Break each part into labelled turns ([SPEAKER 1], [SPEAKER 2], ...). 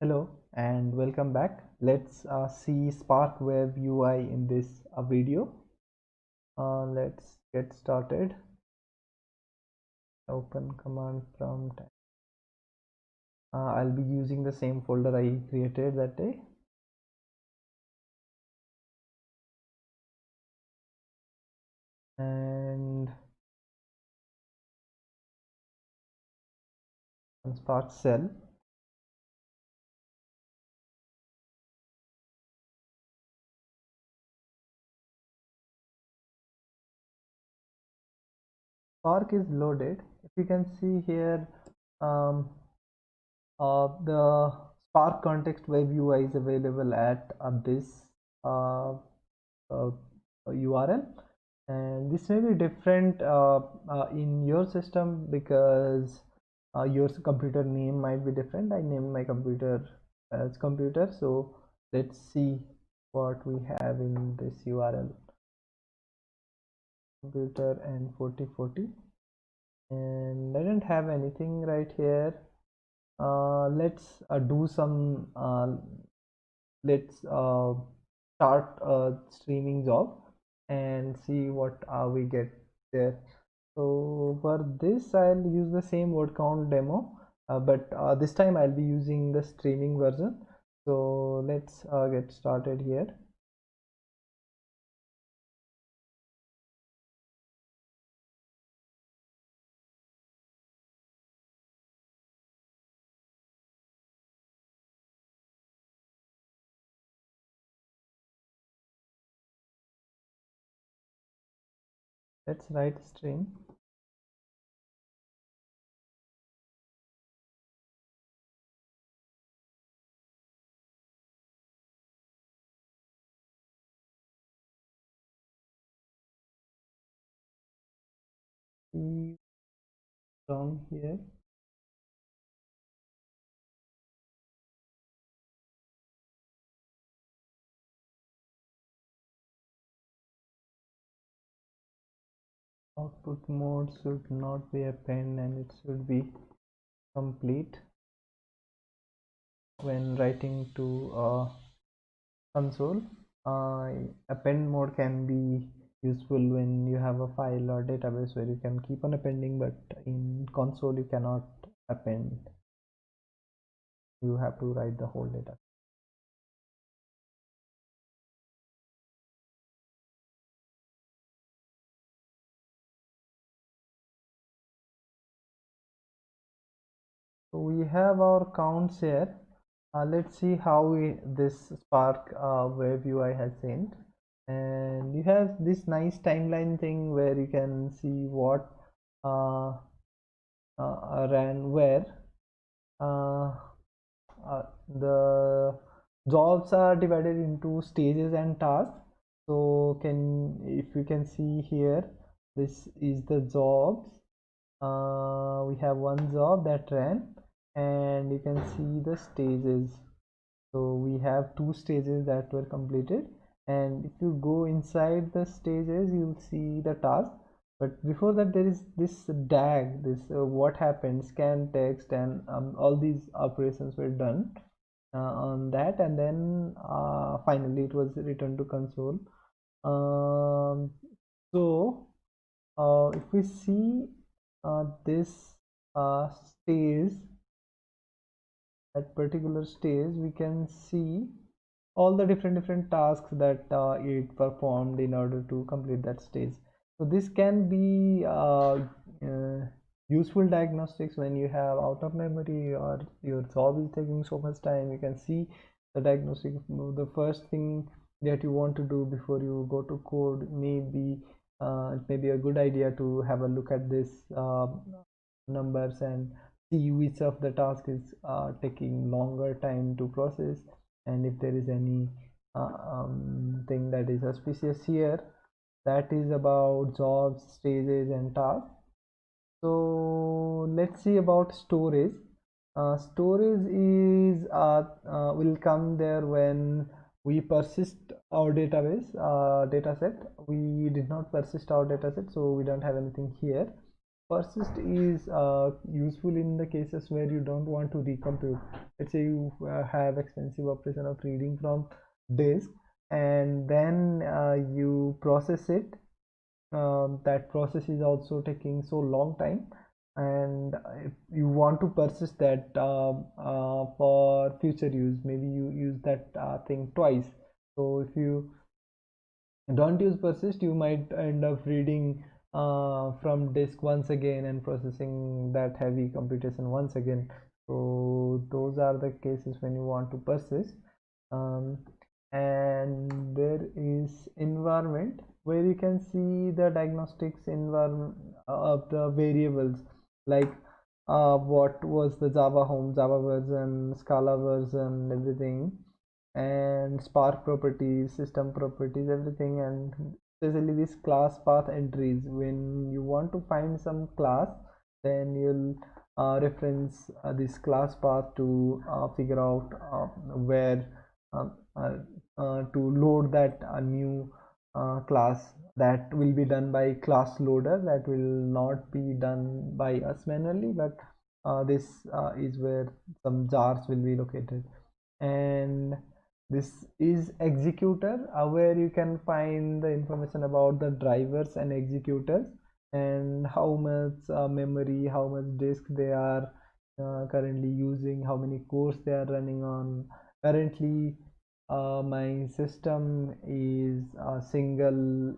[SPEAKER 1] Hello and welcome back. Let's see Spark Web UI in this video. Let's get started. Open command prompt. I'll be using the same folder I created that day. And Spark Cell. Spark is loaded. If you can see here, um, the Spark Context Web UI is available at this URL, and this may be different in your system because your computer name might be different. I named my computer as computer, so let's see what we have in this URL. Computer and 4040, and I don't have anything right here. Let's do some let's start a streaming job and see what we get there. So for this I'll use the same word count demo, but this time I'll be using the streaming version. So let's get started here. Let's write stream. Down here, output mode should not be append and it should be complete when writing to console. Append mode can be useful when you have a file or database where you can keep on appending, but in console you cannot append. You have to write the whole data. So we have our counts here. Let's see how this Spark Web UI has sent. And you have this nice timeline thing where you can see what uh, ran where. The jobs are divided into stages and tasks. So if you can see here, this is the jobs. We have one job that ran, and you can see the stages. So we have two stages that were completed, and if you go inside the stages you'll see the task. But before that there is this DAG, this what happened, scan text, and all these operations were done on that, and then finally it was returned to console. So if we see this stage, at particular stage we can see all the different tasks that it performed in order to complete that stage. So this can be useful diagnostics when you have out of memory or your job is taking so much time. You can see the diagnostic. The first thing that you want to do before you go to code may be it may be a good idea to have a look at this numbers and see which of the task is taking longer time to process, and if there is any thing that is suspicious here. That is about jobs, stages, and tasks. So let's see about storage. Storage is will come there when we persist our database data set. We did not persist our data set, so we don't have anything here. persist is useful in the cases where you don't want to recompute. Let's say you have expensive operation of reading from disk, and then you process it. That process is also taking so long time, and if you want to persist that for future use, maybe you use that thing twice. So if you don't use persist, you might end up reading from disk once again and processing that heavy computation once again. So those are the cases when you want to persist. um, and there is environment where you can see the diagnostics environment of the variables, like what was the Java home, Java version, Scala version, everything, and Spark properties, system properties, everything, and especially these class path entries. When you want to find some class, then you'll reference this class path to figure out where uh, uh, to load that new class. That will be done by class loader, that will not be done by us manually, but this is where some jars will be located. And this is executor, where you can find the information about the drivers and executors, and how much memory, how much disk they are currently using, how many cores they are running on. Currently my system is a single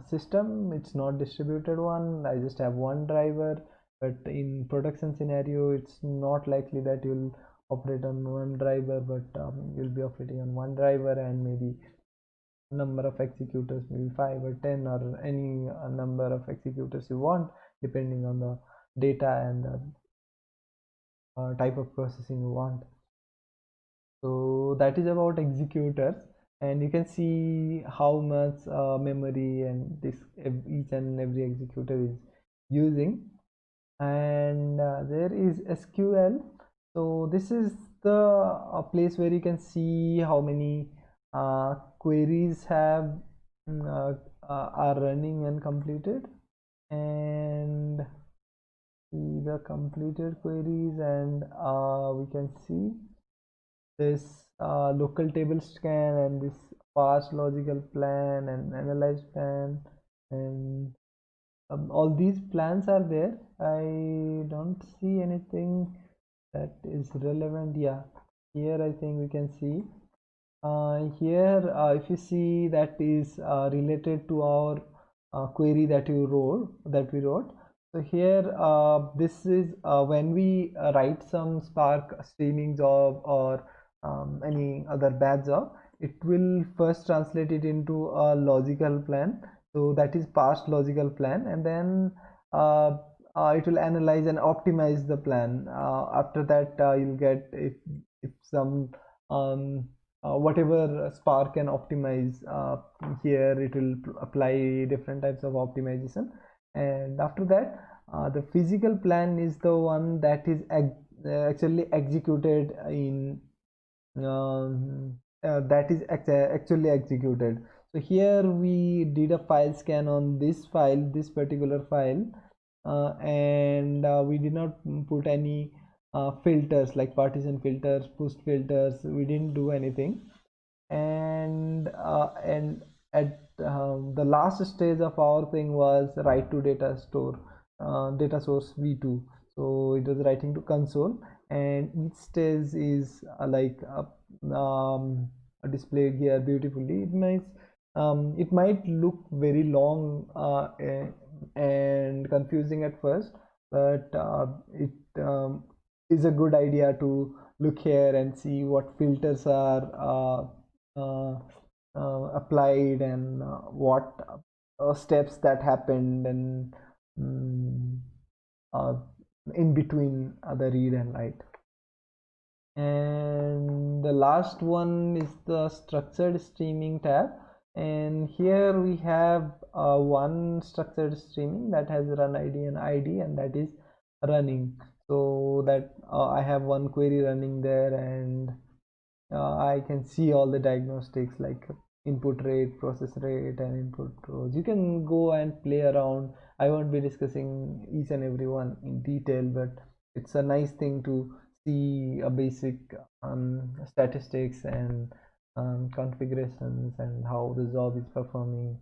[SPEAKER 1] system, it's not distributed one. I just have one driver, but in production scenario it's not likely that you'll operate on one driver, but you'll be operating on one driver and maybe number of executors, maybe 5 or 10 or any number of executors you want, depending on the data and the type of processing you want. So that is about executors, and you can see how much memory and this each and every executor is using. And there is SQL. So this is the place where you can see how many queries have are running and completed, and see the completed queries, and we can see this local table scan and this parse logical plan and analyze plan, and all these plans are there. I don't see anything that is relevant. Yeah, here I think we can see here if you see, that is related to our query that we wrote. So here this is when we write some Spark streaming job or any other batch job, it will first translate it into a logical plan. So that is past logical plan, and then it will analyze and optimize the plan. After that you'll get, if some whatever Spark can optimize, here it will apply different types of optimization. And after that the physical plan is the one that is actually executed in that is actually executed. So here we did a file scan on this file, this particular file, and we did not put any filters like partition filters, push filters, we didn't do anything. And at the last stage of our thing was write to data store, data source v2. So it was writing to console, and each stage is displayed here beautifully. It might look very long and confusing at first, but it is a good idea to look here and see what filters are applied, and what steps that happened, and um, uh, in between the read and write. And the last one is the structured streaming tab, and here we have one structured streaming that has run ID and ID, and that is running. So that I have one query running there, and I can see all the diagnostics like input rate, process rate, and input rows. You can go and play around I won't be discussing each and every one in detail, but it's a nice thing to see a basic statistics and configurations and how the job is performing,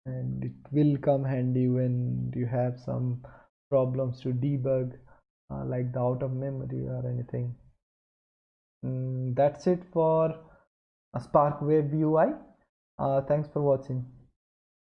[SPEAKER 1] and it will come handy when you have some problems to debug, like the out of memory or anything. That's it for a Spark Web UI. Thanks for watching.